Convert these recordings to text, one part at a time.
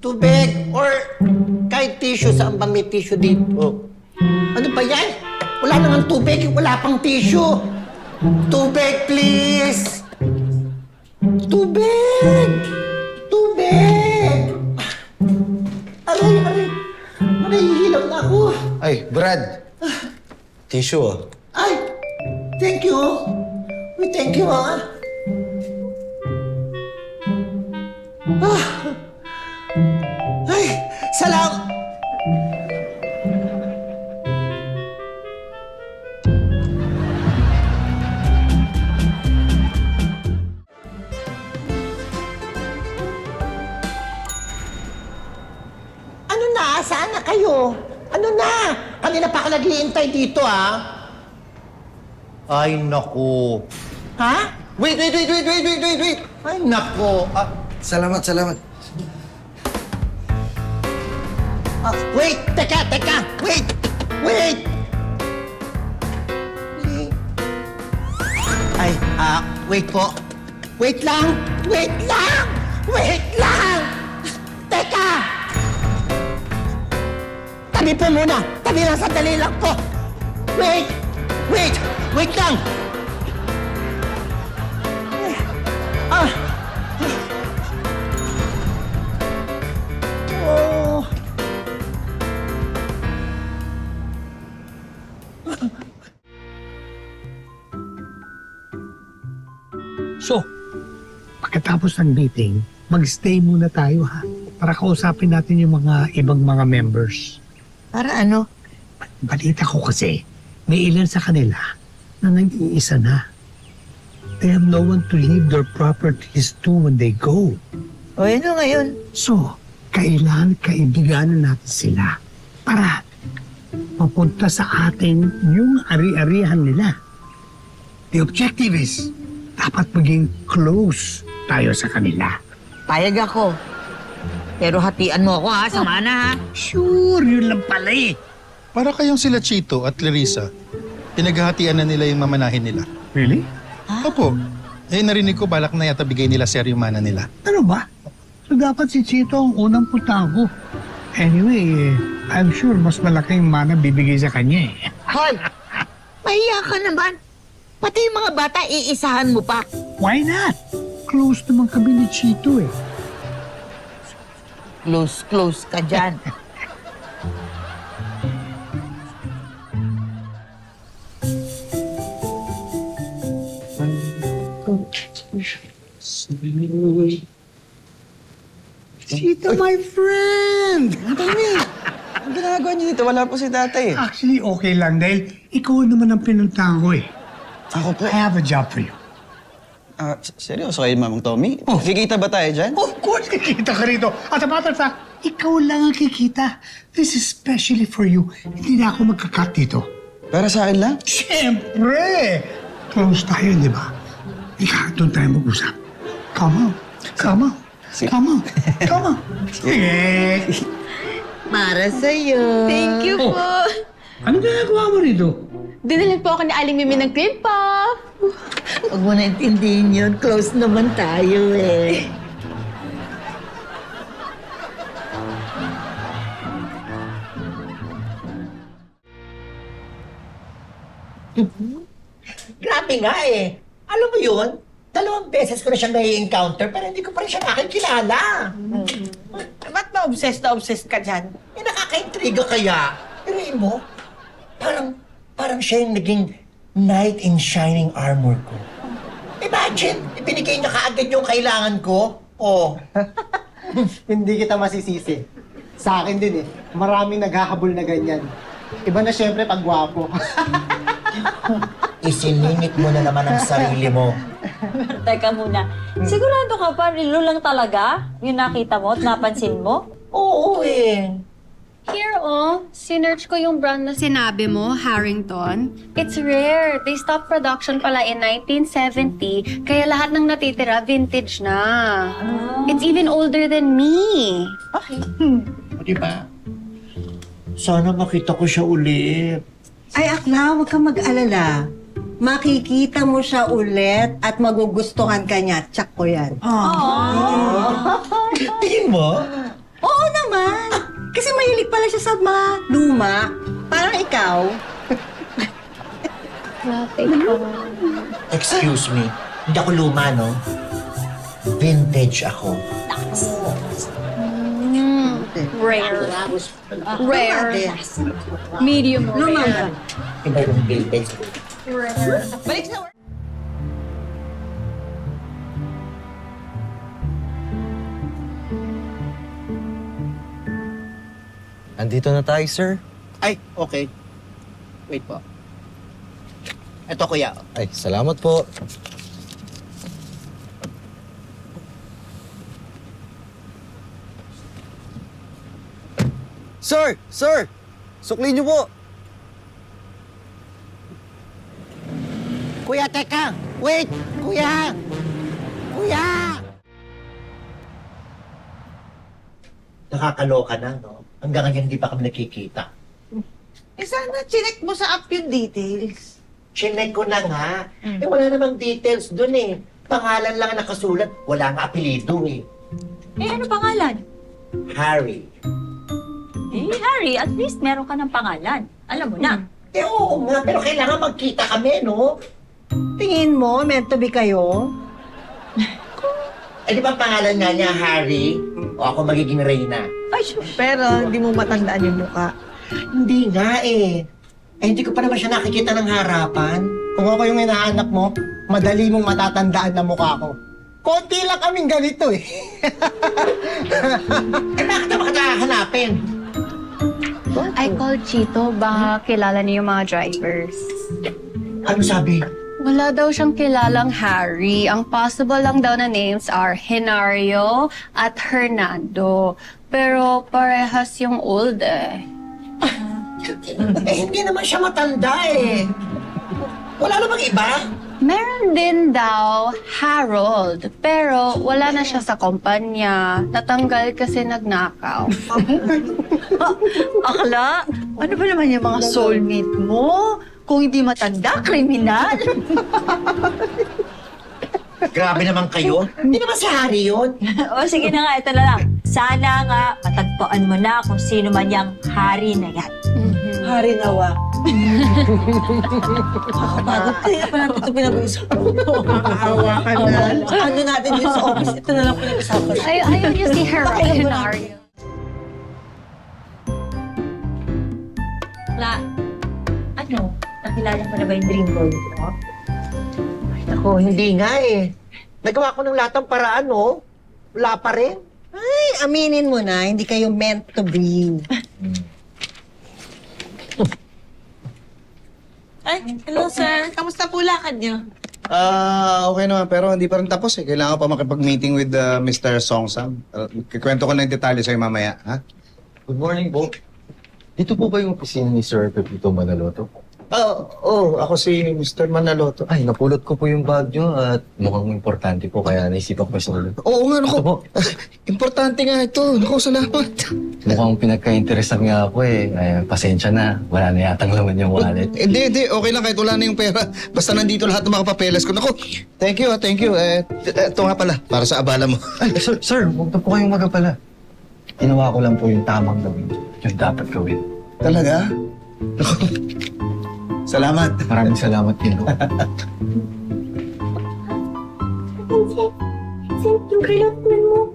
tubig, or kahit tissue. Saan ba may tissue dito? Ano ba yan? Wala nang tubig, wala pang tissue. Tubig, please! Tubig! Tubig! Aray, aray. Nahihilaw na ako. Ay, Brad. Tissue, oh. Ay, thank you. Uy, thank you, ah. Ay, salamat. Ano na? Saan na kayo? Ano na? Kanina pa ako naghihintay dito, ah. Ay, naku. Ha? Wait! Ay, naku. Salamat. Wait! Teka! Wait! Ay, wait po. Wait lang! Teka! Tabi po muna! Tabi lang, sandali lang po! Wait lang! Oh. So, pagkatapos ng meeting, mag-stay muna tayo ha. Para kausapin natin yung mga ibang mga members. Para ano? Balita ko kasi, may ilan sa kanila na nag-iisa na. They have no one to leave their properties to when they go. O ano ngayon? So, kailangan kaibiganan natin sila para mapunta sa atin yung ari-arihan nila. The objective is, dapat maging close tayo sa kanila. Payag ako. Pero hatian mo ako ha, sama na ha. Sure, yun lang pala eh. Para kayong sila Chito at Clarissa, pinaghahatian na nila yung mamanahin nila. Really? Opo. Narinig ko balak na yata bigay nila sa mana nila. Ano ba? So dapat si Chito ang unang puntahan ko. Anyway, I'm sure mas malaking mana bibigay sa kanya eh. Hoy! Mahiya ka naman. Pati yung mga bata, iisahan mo pa. Why not? Close naman kami ni Chito eh. Close ka dyan. Chito, my friend! Ang ginagawa niyo dito, wala po si tatay. Actually, okay lang dahil ikaw naman ang pinuntahan ko eh. Ako po. I have a job for you. Seryoso kayo, Mamang Tommy? Kikita ba tayo dyan? Of course, kikita ka rito. At a matter of fact, ikaw lang ang kikita. This is especially for you. Hindi na ako magkakat dito. Para sa akin lang? Siyempre! Close tayo, di ba? Ika, doon tayo mag-usap. Come on. Sige. Come on. Sige. Para sa'yo. Thank you po. Ano ginagawa mo rito? Dinalhan po ako ni Aling Mimi ng cream puff. Huwag mo na intindihin yun. Close naman tayo eh. Grabe nga eh. Alam mo yun? 2 beses ko na siyang nai-encounter pero hindi ko pa rin siya nakikilala. Ba't na obsessed ka dyan? Eh, nakaka-intriga kaya. Pero mo, parang siya yung naging knight in shining armor ko. Imagine, ibinigay niya kaagad yung kailangan ko. Oh. Hindi kita masisisi. Sa akin din eh. Maraming naghahabol na ganyan. Iba na siyempre pag gwapo. Isiningit mo na naman ang sarili mo. Teka muna. Sigurado ka pa, Rilo lang talaga? Yung nakita mo at napansin mo? Oo eh. Here, oh, sinearch ko yung brand na sinabi mo, Harrington. It's rare. They stopped production pala in 1970, kaya lahat ng natitira vintage na. It's even older than me. O diba? Sana makita ko siya ulit. Ay, Akla, huwag kang mag-alala. Makikita mo siya ulit at magugustuhan ka niya. Tsak ko yan. Tingin mo? Oo Kasi mahilig pala siya sa mga luma. Parang ikaw. Excuse me, hindi ako luma, no? Vintage ako. Rare. Rare. Medium Luma rare. ba? Iba yung vintage. Balik sa work. Andito na tayo, sir. Ay, okay. Wait po. Ito, kuya. Ay, salamat po. Sir! Sir! Sukli niyo po! Kuya, teka! Wait! Kuya! Kuya! Nakakaloka na, no? Hanggang ngayon hindi pa kami nakikita. Eh sana chinek mo sa app yung details. Chinek ko na nga. Eh, wala namang details dun eh. Pangalan lang ang nakasulat. Wala nga apelido eh. Eh, ano pangalan? Harry. Eh, Harry, at least meron ka ng pangalan. Alam mo na. Eh, oo nga. Pero kailangan magkita kami, no? Tingin mo, meant to be kayo? Eh, di ba ang pangalan nga niya, Harry? O ako magiging Reyna? Ay, Pero hindi mo matandaan yung mukha. Hindi nga eh. Eh, hindi ko pa naman siya nakikita ng harapan. Kung ako yung hinahanap mo, madali mong matatandaan na mukha ko. Konti lang kaming ganito eh. Eh, bakit naman kita hahanapin? I called Chito. Baka kilala niyo yung mga drivers. Ano sabi? Wala daw siyang kilalang Harry. Ang possible lang daw na names are Henario at Hernando. Pero parehas yung old eh. Eh, hindi naman siya matanda eh. Wala namang iba. Meron din daw Harold, pero wala na siya sa kumpanya. Natanggal kasi nagnakaw. akla, ano ba naman yung mga soulmate mo? Kung hindi matanda, kriminal. Grabe naman kayo. Hindi naman si Harry yun. O sige na nga, ito na lang. Sana nga matagpuan mo na kung sino man yung Harry na yan. Hari nawa. Nakakapagod. Kaya pa natin ito pinag-uusapan. Maawa ka na. Ano natin yun sa office? Ito na lang pinag-usapan. Ayaw niyo si Henario. La, ano? Nakilala mo na ba yung dream boy mo? Ako, hindi nga eh. Nagawa ko ng lahat ng paraan, no? Wala pa rin. Ay, aminin mo na, hindi kayo meant to be. Ay, hello sir. Kamusta po lakad niyo? Okay naman, pero hindi pa rin tapos eh. Kailangan pa makipag-meeting with Mr. Songsam. Kikwento ko na yung detalye sa'yo mamaya, ha? Good morning po. Dito po ba yung opisina ni Sir Pepito Manaloto? Ako si Mr. Manaloto. Ay, napulot ko po yung bag nyo at mukhang importante po kaya naisipan ko sinulot. Oo nga, Ito po. Importante nga ito. Naku, salamat. Mukhang pinagka-interesan nga ako eh. Ay, pasensya na. Wala na yatang laman yung wallet. Hindi. Okay lang kahit wala na yung pera. Basta nandito lahat ng mga papeles ko. Naku, thank you. Ito nga pala, para sa abala mo. Ay, sir, huwag na po kayong magabala. Ginawa ko lang po yung tamang gawin. Yung dapat gawin. Talaga? Naku. Salamat. Maraming salamat din. Yung kailangan mo.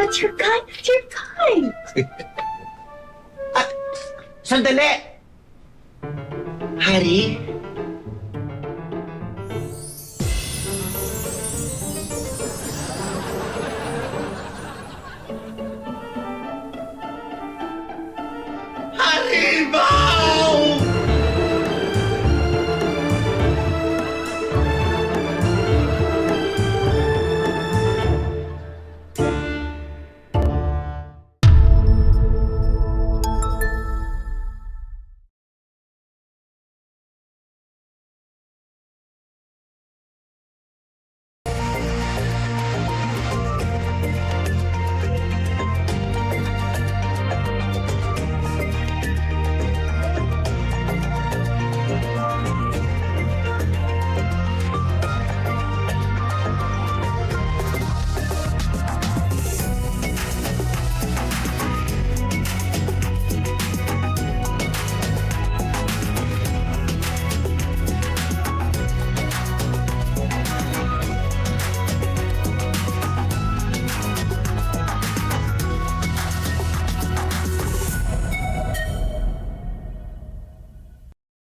That's your guy. That's your guy. Sandali! Harry? Harry ba?